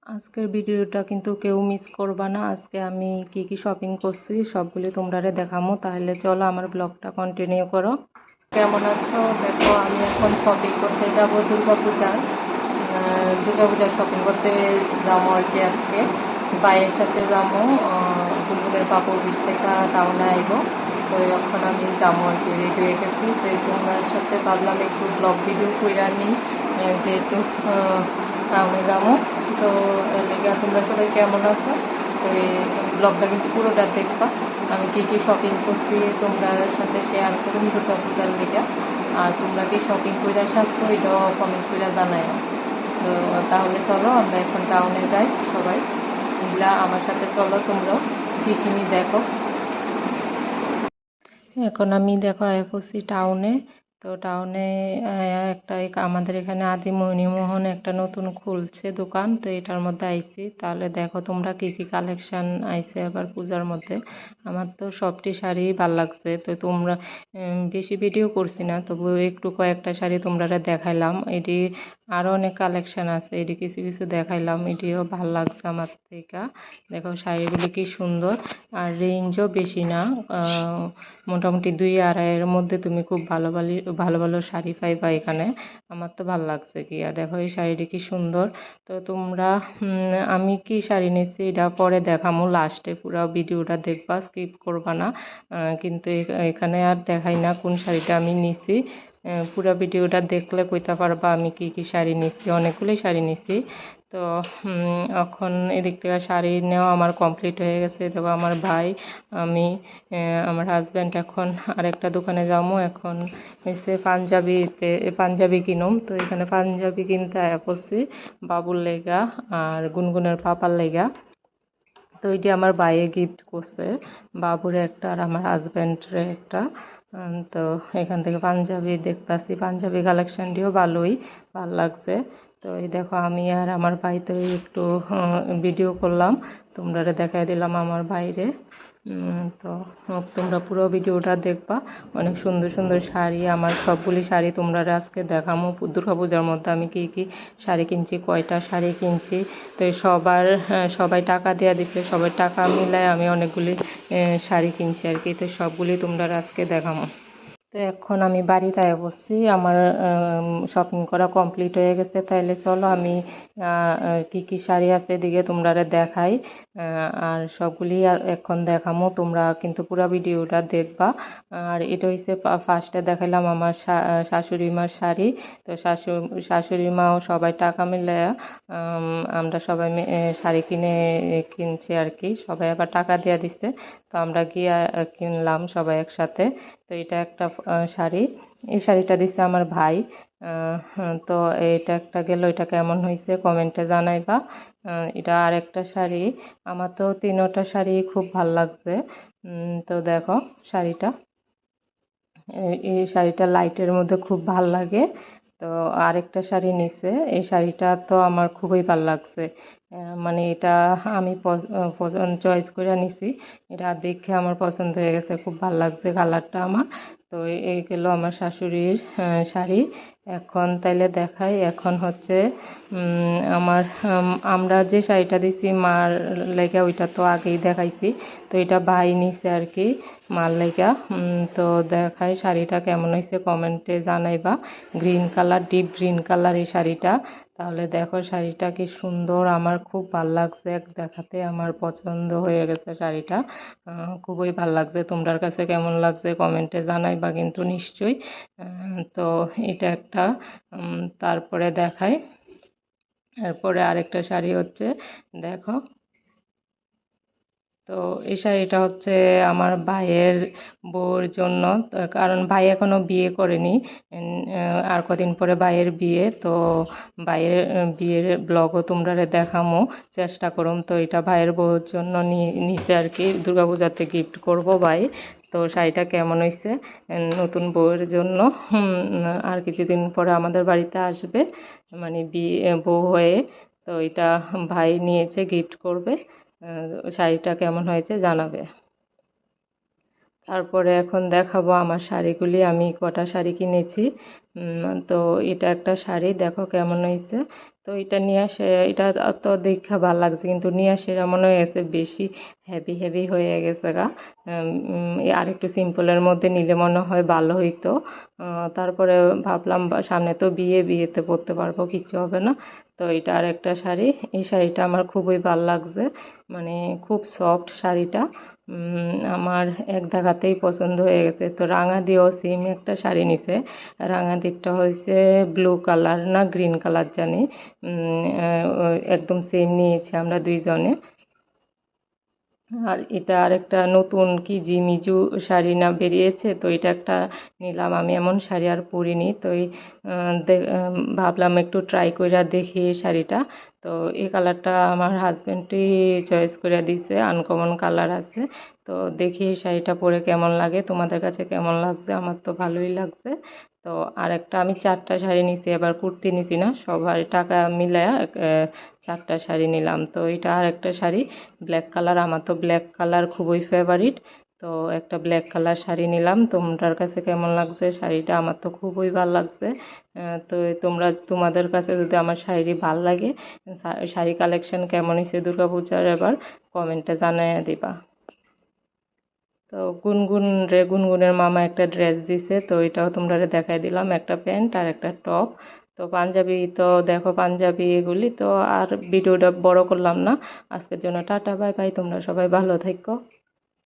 আজকের ভিডিওটা কিন্তু কেউ মিস করবা না। আজকে আমি কি কি শপিং করছি সবগুলি তোমরা দেখামো। তাহলে চলো আমার ব্লগটা কন্টিনিউ করো। কেমন আছো? দেখো আমি এখন শপিং করতে যাব দুর্গাপূজার শপিং করতে যাবো আর কি। আজকে ভাইয়ের সাথে যাবো, বুলবুলের পাপা অফিস থেকে টাউনে আইব। তো এখন আমি যাবো আর কি, রেডি হয়ে গেছি। তো তোমার সাথে ভাবলাম একটু ব্লগ ভিডিও করে নিই, যেহেতু টাউনে যাবো। তো লেগে তোমরা সবাই কেমন আছো? তো এই ব্লগটা কিন্তু পুরোটা দেখবা। আমি কী কী শপিং করছি তোমরা সাথে শেয়ার করুন দুর্গাপূজার লেগে। আর তোমরা কি শপিং করে আসছো এটাও কমেন্ট করে জানাই। তো তাহলে চলো আমরা এখন টাউনে যাই, সবাই মিলা আমার সাথে চলো, তোমরাও কী কিনি দেখো। এখন আমি দেখো পড়ছি টাউনে। তো টাউনে একটা আমাদের এখানে আদি মণিমোহন একটা নতুন খুলছে দোকান, তো এটার মধ্যে আইছি। তাহলে দেখো তোমরা কি কি কালেকশন আইছে আবার পূজার মধ্যে। আমার তো সবটি শাড়ি ভাল লাগছে। তো তোমরা বেশি ভিডিও করছি না, তবু একটু কয়েকটা শাড়ি তোমরা দেখাইলাম। এটি আরও অনেক কালেকশন আছে, এটি কিছু কিছু দেখাইলাম, এটিও ভাল লাগছে আমার থেকে। দেখো শাড়িগুলি কি সুন্দর, আর রেঞ্জও বেশি না। মোটামুটি 2-2.5 মধ্যে তুমি খুব ভালো ভালো ভালো ভালো শাড়ি পাইবা এখানে। আমার তো ভালো লাগছে কি। আর দেখো এই শাড়িটি কি সুন্দর। তো তোমরা আমি কি শাড়ি নিচ্ছি এটা পরে দেখামো, লাস্টে পুরো ভিডিওটা দেখবা, স্কিপ করবা না। কিন্তু এখানে আর দেখাই না কোন শাড়িটা আমি নিছি। পুরো ভিডিওটা দেখলে কইতে পারবা আমি কি কি শাড়ি নিছি। অনেকগুলোই শাড়ি নিছি। তো এখন এদিক থেকে শাড়ি নেওয়া আমার কমপ্লিট হয়ে গেছে। দেখো আমার ভাই, আমি, আমার হাজব্যান্ড এখন আরেকটা দোকানে যাবো। এখন হচ্ছে পাঞ্জাবি কিনুম। তো এখানে পাঞ্জাবি কিনতে আয়া পড়ছি বাবুর লেগা আর গুনগুনের পাপার লেগা। তো এটি আমার ভাইয়ে গিফট করছে, বাবুরে একটা আর আমার হাজব্যান্ডরে একটা। তো এখান থেকে পাঞ্জাবি দেখতাছি, পাঞ্জাবি কালেকশনটিও ভাল লাগছে। তো এই দেখো আমি আর আমার ভাই তো একটু ভিডিও করলাম, তোমরা দেখাই দিলাম আমার বাইরে। তো তোমরা পুরো ভিডিওটা দেখবা। অনেক সুন্দর সুন্দর শাড়ি, আমার সবগুলি শাড়ি তোমরা আজকে দেখামো। দুর্গাপূজার মধ্যে আমি কি কি শাড়ি কিনছি, কয়টা শাড়ি কিনছি। তো সবাই টাকা দেওয়া দিচ্ছে, সবাই টাকা মিলায় আমি অনেকগুলি শাড়ি কিনছি আর কি। তো সবগুলি তোমরা আজকে দেখামো। তো এখন আমি বাড়িতে আয়া বসছি, আমার শপিং করা কমপ্লিট হয়ে গেছে। তাইলে চলো আমি কি কি শাড়ি আছে এদিকে তোমরা দেখাই। আর সবগুলি এখন দেখামো, তোমরা কিন্তু পুরো ভিডিওটা দেখবা। আর এটা হচ্ছে ফার্স্টে দেখাইলাম আমার শাশুড়ি মার শাড়ি। তো শাশুড়ি মাও সবাই টাকা মিলে আমরা সবাই শাড়ি কিনছি আর কি। সবাই আবার টাকা দিয়ে দিচ্ছে, তো আমরা গিয়ে কিনলাম সবাই একসাথে। তো এটা একটা শাড়ি, এই শাড়িটা দিচ্ছে আমার ভাই। তো এটা একটা গেল, এটা কেমন হয়েছে কমেন্টে জানাইবা। এটা আর একটা শাড়ি, আমার তো তিনোটা শাড়ি খুব ভাল লাগছে। তো দেখো শাড়িটা, এই শাড়িটা লাইটের মধ্যে খুব ভাল লাগে। তো আরেকটা শাড়ি নিছে, এই শাড়িটা তো আমার খুবই ভাল লাগছে। মানে এটা আমি চয়েস করে নিছি, এটা দেখে আমার পছন্দ হয়ে গেছে, খুব ভাল লাগছে কালারটা আমার। তো এই গেল আমার শাশুড়ির শাড়ি। এখন তাইলে দেখাই, এখন হচ্ছে আমরা যে শাড়িটা দিছি মার লেগা, ওইটা তো আগেই দেখাইছি। তো এটা ভাই নিছে আর কি মার লেগা। তো দেখাই শাড়িটা কেমন হয়েছে কমেন্টে জানাইবা। Green colour, deep green colour এই শাড়িটা। তাহলে দেখো শাড়িটা কি সুন্দর, আমার খুব ভাল লাগছে, দেখাতে আমার পছন্দ হয়ে গেছে শাড়িটা। খুবই ভাল লাগছে। তোমার কাছে কেমন লাগছে কমেন্টে জানাইবা কিন্তু নিশ্চয়ই। তো এটা একটা, তারপরে দেখাই। এরপরে আরেকটা শাড়ি হচ্ছে, দেখো। তো এই শাড়িটা হচ্ছে আমার ভাইয়ের বউর জন্য। কারণ ভাই এখনো বিয়ে করেনি, আর কদিন পরে ভাইয়ের বিয়ে। তো ভাইয়ের বিয়ের ব্লগও তোমরা দেখামো, চেষ্টা করুম। তো এটা ভাইয়ের বউর জন্য নিচে আর কি, দুর্গাপূজাতে গিফট করব ভাই। তো শাড়িটা কেমন হয়েছে, নতুন বউয়ের জন্য। আর কিছুদিন পরে আমাদের বাড়িতে আসবে, মানে বিয়ে বউ হয়ে। তো এটা ভাই নিয়েছে, গিফট করবে। শাড়িটা কেমন হয়েছে জানাবে। তারপরে এখন দেখাবো আমার শাড়িগুলি, আমি কটা শাড়ি কিনেছি। তো এটা একটা শাড়ি, দেখো কেমন হয়েছে। তো এটা নিয়ে আসে, এটা তো দেখা ভালো লাগছে, কিন্তু নিয়ে আসে মনে হয়েছে বেশি হেভি হেভি হয়ে গেছে গা। আর একটু সিম্পলের মধ্যে নিলে মনে হয় ভালো হইতো। তারপরে ভাবলাম সামনে তো বিয়েতে পরতে পারবো, কিচ্ছু হবে না। তো এটা আর একটা শাড়ি, এই শাড়িটা আমার খুবই ভালো লাগছে, মানে খুব সফট শাড়িটা। আমার এক দেখাতেই পছন্দ হয়ে গেছে। তো রাঙা দিয়েও সেম একটা শাড়ি নিছে, রাঙা দিকটা হয়েছে ব্লু কালার না গ্রিন কালার জানি। একদম সেম নিয়েছি আমরা দুইজনে। আর এটা আরেকটা নতুন কি জিমিজু শাড়ি না বেরিয়েছে, তো এটা একটা নিলাম। আমি এমন শাড়ি আর পরিনি, তো এই ভাবলাম একটু ট্রাই কইরা দেখি এই শাড়িটা। তো এই কালারটা আমার হাজবেন্ডই চয়েস করে দিছে, আনকমন কালার আছে। তো দেখি এই শাড়িটা পরে কেমন লাগে, তোমাদের কাছে কেমন লাগছে। আমার তো ভালোই লাগছে। তো আরেকটা আমি 4টা শাড়ি নিছি, এবার কুর্তি নিছি না, সবার টাকা মিলায়া 4টা শাড়ি নিলাম। তো এটা আরেকটা শাড়ি ব্ল্যাক কালার, আমার তো ব্ল্যাক কালার খুবই ফেভারিট। তো একটা ব্ল্যাক কালার শাড়ি নিলাম। তোমাদের কাছে কেমন লাগছে শাড়িটা? আমার তো খুবই ভালো লাগছে। তো তোমাদের কাছে যদি আমার শাড়ি ভাল লাগে, শাড়ি কালেকশন কেমন হয়েছে দুর্গাপূজার, এবার কমেন্টে জানাইয়া দিবা। তো গুনগুনের মামা একটা ড্রেস দিছে, তো এটাও তোমরা দেখাই দিলাম, একটা প্যান্ট আর একটা টপ। তো পাঞ্জাবি তো দেখো, পাঞ্জাবি এগুলি তো আর ভিডিওটা বড় করলাম না। আজকের জন্য টাটা, বাই বাই, তোমরা সবাই ভালো থেকো।